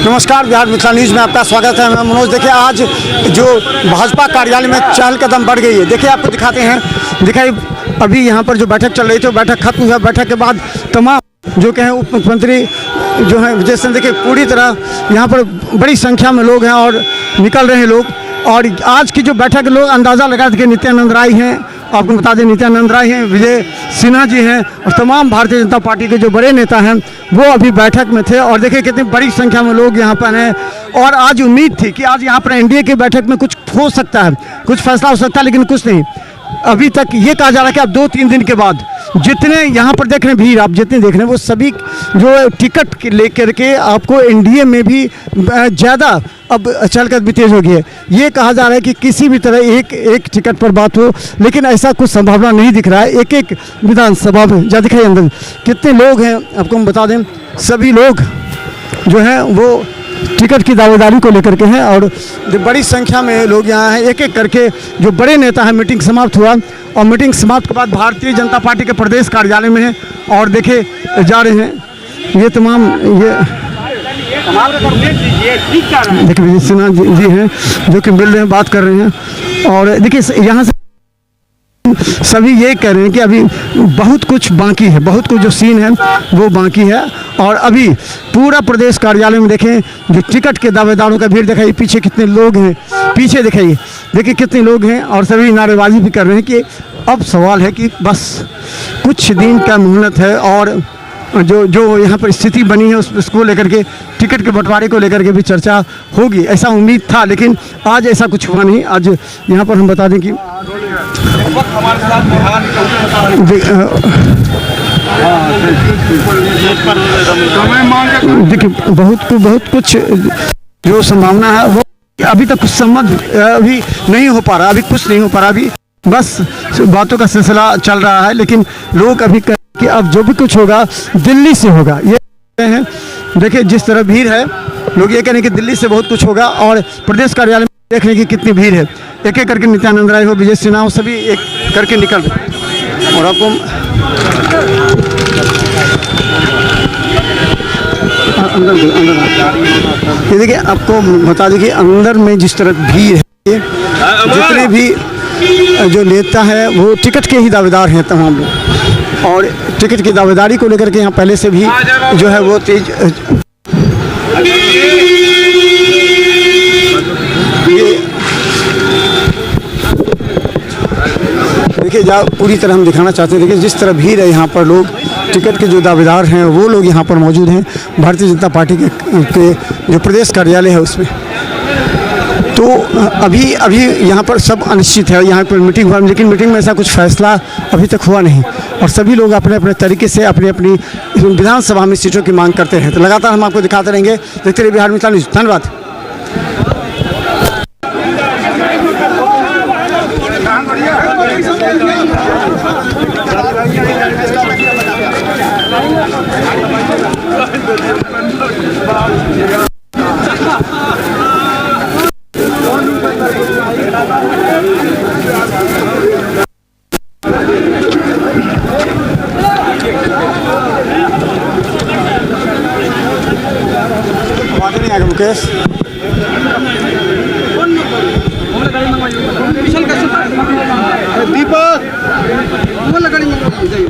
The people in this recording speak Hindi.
नमस्कार, बिहार मिथिला न्यूज़ में आपका स्वागत है। मैं मनोज। देखिए, आज जो भाजपा कार्यालय में चहलकदम बढ़ गई है। देखिए, आपको दिखाते हैं। देखिए, अभी यहाँ पर जो बैठक चल रही थी, बैठक खत्म हुआ। बैठक के बाद तमाम जो कहें उप मुख्यमंत्री जो हैं विजय सिंह, देखिए पूरी तरह यहाँ पर बड़ी संख्या में लोग हैं और निकल रहे हैं लोग। और आज की जो बैठक, लोग अंदाज़ा लगा कि नित्यानंद राय हैं, आपको बता दें नित्यानंद राय हैं, विजय सिन्हा जी हैं और तमाम भारतीय जनता पार्टी के जो बड़े नेता हैं वो अभी बैठक में थे। और देखिए कितनी बड़ी संख्या में लोग यहाँ पर हैं। और आज उम्मीद थी कि आज यहाँ पर एनडीए की बैठक में कुछ हो सकता है, कुछ फैसला हो सकता है, लेकिन कुछ नहीं। अभी तक ये कहा जा रहा है कि अब 2-3 दिन के बाद जितने यहाँ पर देख रहे हैं भीड़, आप जितने देख रहे हैं वो सभी जो टिकट लेकर के आपको एनडीए में भी ज़्यादा अब चलकर भी तेज़ हो गई है। ये कहा जा रहा है कि किसी भी तरह एक टिकट पर बात हो, लेकिन ऐसा कुछ संभावना नहीं दिख रहा है। एक विधानसभा में जा दिखाई अंदर कितने लोग हैं, आपको हम बता दें। सभी लोग जो हैं वो टिकट की दावेदारी को लेकर के हैं और बड़ी संख्या में लोग यहाँ हैं। एक एक करके जो बड़े नेता हैं, मीटिंग समाप्त हुआ और मीटिंग समाप्त के बाद भारतीय जनता पार्टी के प्रदेश कार्यालय में हैं और देखे जा रहे हैं। ये तमाम ये देखिए विजय सिन्हा जी हैं जो कि मिल रहे हैं, बात कर रहे हैं। और देखिए यहाँ से सभी ये कह रहे हैं कि अभी बहुत कुछ बाकी है, बहुत कुछ जो सीन है वो बाकी है। और अभी पूरा प्रदेश कार्यालय में देखें जो टिकट के दावेदारों का भीड़ दिखाई, पीछे कितने लोग हैं, पीछे दिखाइए देखिए कितने लोग हैं। और सभी नारेबाजी भी कर रहे हैं कि अब सवाल है कि बस कुछ दिन का मोहलत है और जो यहाँ पर स्थिति बनी है उसको लेकर के, टिकट के बंटवारे को लेकर के भी चर्चा होगी, ऐसा उम्मीद था। लेकिन आज ऐसा कुछ हुआ नहीं। आज यहाँ पर हम बता दें कि देखिए बहुत कुछ जो संभावना है वो अभी तक कुछ अभी नहीं हो पा रहा, अभी कुछ नहीं हो पा रहा। अभी बस बातों का सिलसिला चल रहा है, लेकिन लोग अभी कि अब जो भी कुछ होगा दिल्ली से होगा। ये हैं देखिए जिस तरह भीड़ है, लोग ये कह रहे हैं कि दिल्ली से बहुत कुछ होगा। और प्रदेश कार्यालय में देख रहे हैं कि कितनी भीड़ है। एक एक करके नित्यानंद राय हो, विजय सिन्हा हो, सभी एक करके निकल रहे। और आपको अंदर ये देखिए, आपको बता दें कि अंदर में जिस तरह भीड़ है, जितने भी जो नेता है वो टिकट के ही दावेदार हैं तमाम लोग। और टिकट की दावेदारी को लेकर के यहाँ पहले से भी जो है वो तेज देखिए पूरी तरह हम दिखाना चाहते हैं। देखिए जिस तरह भीड़ है यहाँ पर, लोग टिकट के जो दावेदार हैं वो लोग यहाँ पर मौजूद हैं भारतीय जनता पार्टी के जो प्रदेश कार्यालय है उसमें। तो अभी यहाँ पर सब अनिश्चित है। यहाँ पर मीटिंग हुआ, लेकिन मीटिंग में ऐसा कुछ फैसला अभी तक हुआ नहीं। और सभी लोग अपने अपने तरीके से अपनी अपनी विधानसभा में सीटों की मांग करते हैं। तो लगातार हम आपको दिखाते रहेंगे। देखते रहिए बिहार मिथिला न्यूज़। धन्यवाद।